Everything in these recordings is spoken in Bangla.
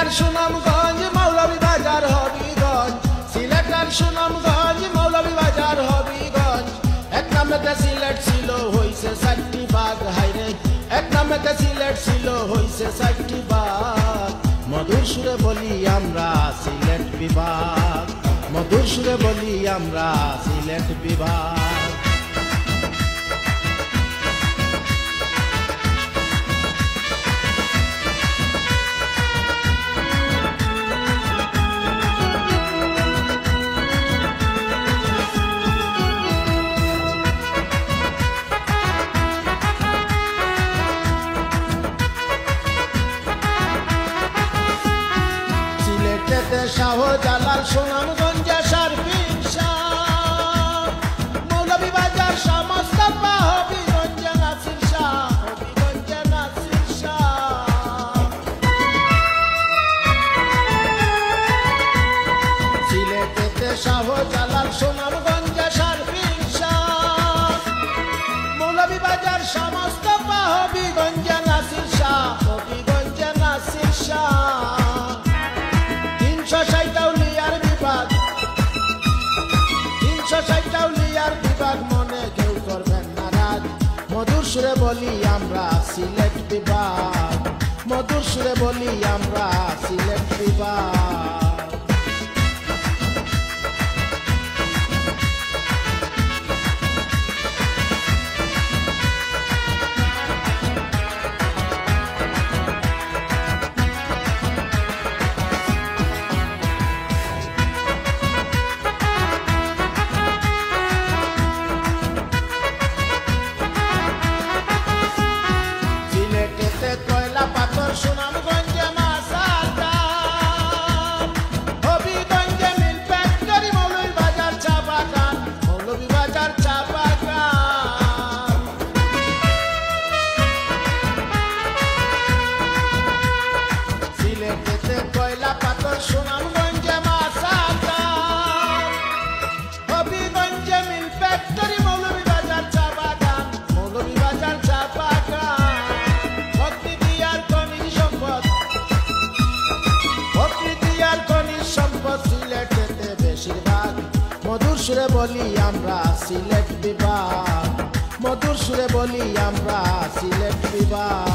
সিলেটার সুনামগঞ্জ মৌলভীবাজার হবিগঞ্জ, সিলেটার সুনামগঞ্জ মৌলভীবাজার হবিগঞ্জ। এক নামেতে সিলেট ছিল হইছে 4টি ভাগ, হাইরে এক নামেতে সিলেট ছিল হইছে 4টি ভাগ। মধুর সুরে বলি আমরা সিলেট বিভাগ, মধুর সুরে বলি আমরা সিলেট বিভাগ। শাহজালাল সুনামগঞ্জে শারফিন শাহ, মৌলভীবাজার শাহ মোস্তফা, হবিগঞ্জে নাসির শাহ, হবিগঞ্জে নাসির শাহ। সিলেটেতে শাহজালাল সুনামগঞ্জে শারফিন শাহ, মৌলভীবাজার শাহ মোস্তফা, হবিগঞ্জে নাসির শাহ, হবিগঞ্জে নাসির শাহ। 360 আউলিয়ার বিভাগ, 360 আউলিয়ার বিভাগ, মনে কেউ করবেন নারাজ। মধুর সুরে বলি আমরা সিলেট বিভাগ, মধুর সুরে বলি আমরা সিলেট বিভাগ। কয়লা পাথর সুনামগঞ্জে মাছার দাম, হবিগঞ্জে মিল ফ্যাক্টরি, মৌলভীবাজার চা বাগান, মৌলভীবাজার চা বাগান। সিলেটেতে কয়লা পাথর সুনামগঞ্জে মাছার দাম, হবিগঞ্জে মিল ফ্যাক্টরি, মৌলভীবাজার চা বাগান, মৌলভীবাজার চা বাগান। সিলেটেতে বেশিরভাগ মধুর সুরে বলি আমরা সিলেট বিভাগ, মধুর সুরে বলি আমরা সিলেট বিভাগ।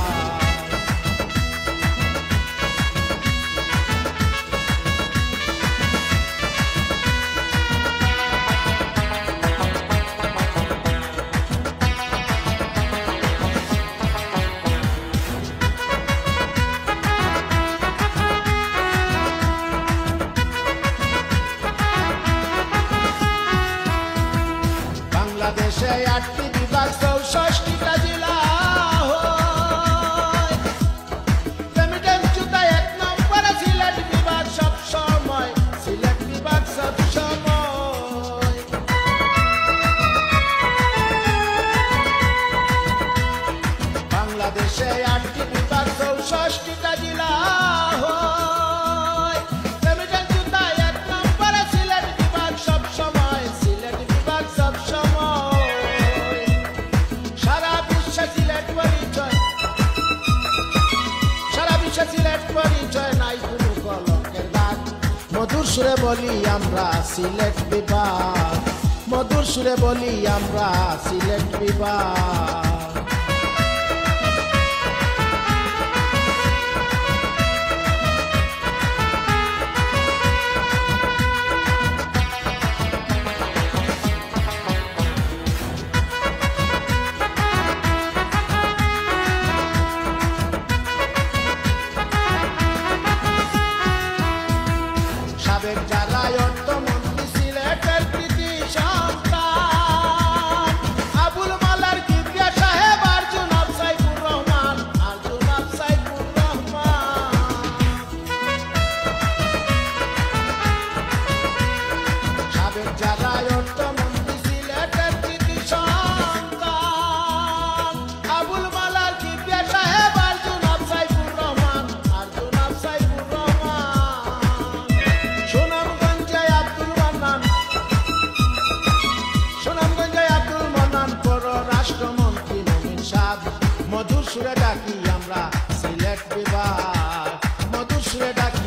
বাংলাদেশে 8টি বিভাগ, 64টা জেলা, রেমিটেন্স জুতায় 1 নম্বরে সিলেট বিভাগ সব সময়, সিলেট বিভাগ সব সময়। বাংলাদেশে 8টি বিভাগ, 64টা জেলা, রেমিটেন্স জুতায় 1 নম্বরে সিলেট বিভাগ সব সময়, সিলেট বিভাগ সব সময়। সারা বিশ্বে সিলেট পরিচয়, সারা বিশ্বে সিলেট পরিচয়, নাই কোনো কলঙ্কের দাগ। মধুর সুরে বলি আমরা সিলেট বিভাগ, মধুর সুরে বলি আমরা সিলেট বিভাগ। সাবেক জেলায় অর্থমন্ত্রী সিলেটের কৃতি সন্তান, আবুল মালার কিবরিয়া সাহেব, আরজুন আফ সাইফুর রহমান, আরজুন আফ সাইফুর রহমান। সাবেক জেলায় অর্থমন্ত্রী সিলেটের কৃতি সন্তান, আবুল মালার কিবরিয়া সাহেব, আরজুন আফ সাইফুর রহমান, আরজুন আফ সাইফুর রহমান। সুনামগঞ্জে আব্দুল মান্নান, সুনামগঞ্জে আব্দুল মান্নান, পররাষ্ট্রমন্ত্রী নবীন সাদ। মধুর সুরে ডাকি আমরা সিলেট বিভাগ, মধুর সুরে ডাকি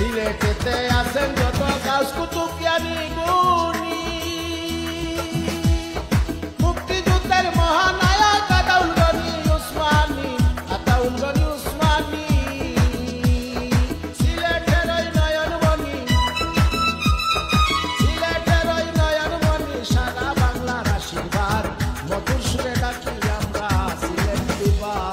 সিলেটেতে আছেন যত গাছ কুতুবজ্ঞানী গুণী, মুক্তিযুদ্ধের মহানায়ক আতাউল গনি উসমানী, আতাউল গনি উসমানী। সিলেটের ওই নয়নমণি, সিলেটের ওই নয়নমণি, সারা বাংলার আশীর্বাদ, মধুর সুরে ডাকি আমরা সিলেট বিভাগ।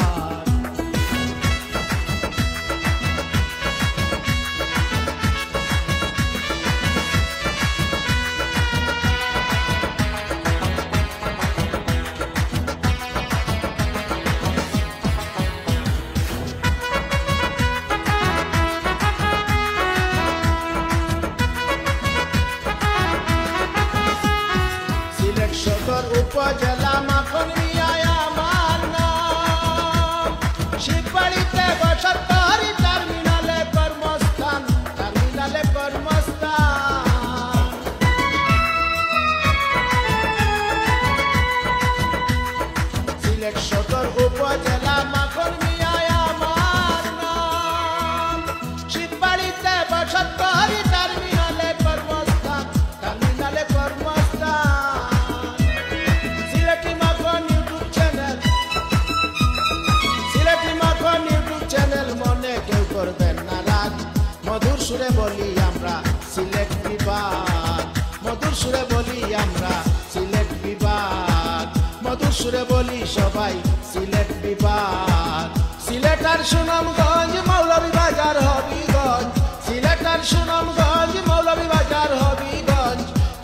সদর উপজেলা মাখন মিয়ায় আমার নাম, শিববাড়িতে ৭২ টার্মিনালে কর্মস্থান, টার্মিনালে কর্মস্থান। সিলেট সদর উপজেলা মাখন মিয়ায় আমার নাম, শিববাড়িতে ৭২ টার্মিনালে কর্মস্থান, টার্মিনালে কর্মস্থান। করবেন না রাগ, মধুর সুরে বলি আমরা সিলেট বিভাগ, মধুর সুরে বলি আমরা সিলেট বিভাগ, মধুর সুরে বলি সবাই সিলেট বিভাগ। সিলেট আর সুনামগঞ্জ, মৌলভীবাজার, হবিগঞ্জ, সিলেট আর সুনামগঞ্জ, মৌলভীবাজার, হবিগঞ্জ,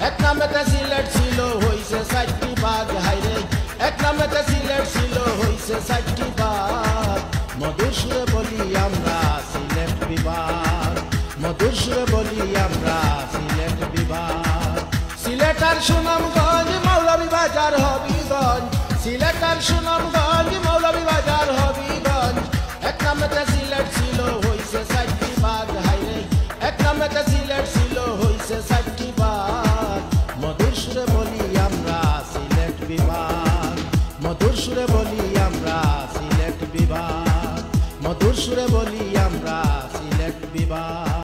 এক নামেতে সিলেট ছিল হইছে ৬০টি ভাগ। হাইরে এক নামেতে সিলেট ছিল হইছে ৬০টি ভাগ। মধুর সুরে বলি আমরা সিলেট বিভাগ, মধুর সুরে বলি আমরা সিলেট বিভাগ। সিলেট আর সুনামগঞ্জ, মৌলভীবাজার, হবিগঞ্জ, সিলেট আর সুনামগঞ্জ, মৌলভীবাজার, হবিগঞ্জ, এক নামেতে সিলেট ছিল হইছে ৬০টি ভাগ। হাইরে এক নামেতে সিলেট ছিল হইছে ৬০টি ভাগ। মধুর সুরে বলি আমরা সিলেট বিভাগ, মধুর সুরে বলি আমরা সিলেট বিভাগ, মধুর সুরে বলি আমরা সিলেট বিভাগ।